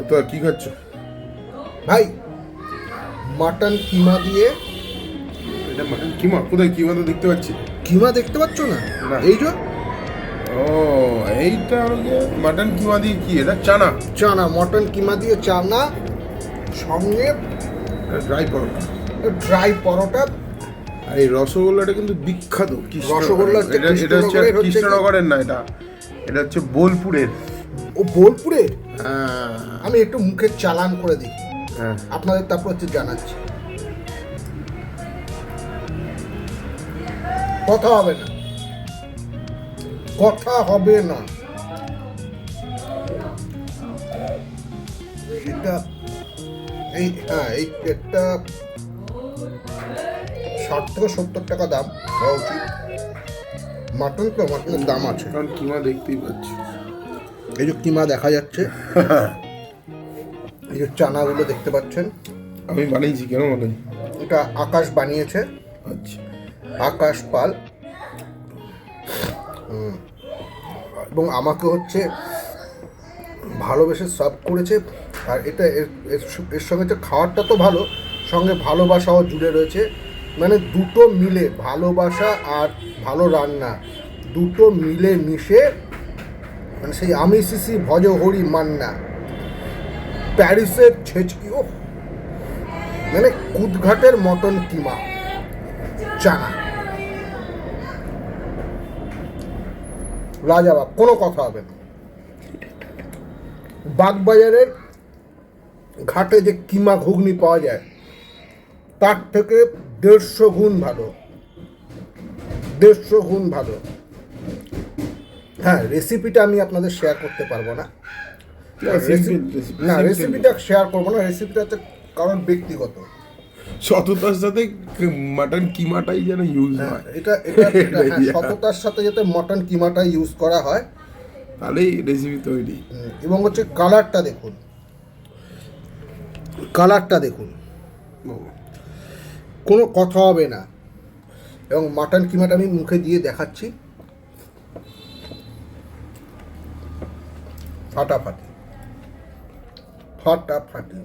তো আর কি খাচ্ছ ভাই? মাটন কিমা দিয়ে। এটা মাটন কিমা? কোথায় কিমা তো দেখতে পাচ্ছি। কিমা দেখতে পাচ্ছ না? না। এই যে ও, এইটা হলো মাটন কিমা দিয়ে কি? এটা চানা? চানা, মটন কিমা দিয়ে চানা, সঙ্গে ড্রাই পরোটা। ড্রাই পরোটা। আর এই রসগোল্লাটা কিন্তু বিখ্যাত। রসগোল্লা হচ্ছে এটা এটা হচ্ছে কৃষ্ণনগরের, হচ্ছে কি? কৃষ্ণনগরের না, এটা এটা হচ্ছে বোলপুরের। ও বোলপুরের? হ্যাঁ আমি একটু মুখের চালান করে দিই হ্যাঁ। আপনাদের, তারপর হচ্ছে জানাচ্ছি। কথা হবে না, কথা হবে না। এটা এই প্লেটটা 60 থেকে 70 টাকা দাম হওয়া উচিত। মাটন তো, মাটনের দাম আছে। কারণ কিমা দেখতেই পাচ্ছি। এই যে কিমা দেখা যাচ্ছে, এই যে চানাগুলো দেখতে পাচ্ছেন। আমি বানিয়েছি, কেন বানাই? এটা আকাশ বানিয়েছে, আচ্ছা। আকাশ পাল। এবং আমাকে হচ্ছে ভালোবেসে সার্ভ করেছে। আর এটা এর সঙ্গে যে খাবারটা তো ভালো, সঙ্গে ভালোবাসাও জুড়ে রয়েছে। মানে দুটো মিলে, ভালোবাসা আর ভালো রান্না দুটো মিলে মিশে, মানে সেই আমি সিসি ভজ হরি মান্না, প্যারিসের ছেচকি, ও মানে কুদঘাটের মটন কিমা চানা, লাজবাব, কোনো কথা হবে না। বাগবাজারের ঘাটে যে কিমা ঘুগনি পাওয়া যায় তার থেকে 150 গুণ ভালো, 150 গুণ ভালো। হ্যাঁ, রেসিপিটা আমি আপনাদের শেয়ার করতে পারবো না। না, রেসিপিটা শেয়ার করবো না। রেসিপিটা হচ্ছে কারণ ব্যক্তিগত। সততার সাথে মাটন কিমাটাই যেন ইউজ হয়। এটা সততার সাথে যাতে মটন কিমাটা ইউজ করা হয়, তাহলেই রেসিপি তৈরি। এবং হচ্ছে কালারটা দেখুন, কালারটা দেখুন, কোনো কথা হবে না। এবং মাটন কিমাটা আমি মুখে দিয়ে দেখাচ্ছি, ফাটাফাটি, ফাটাফাটি।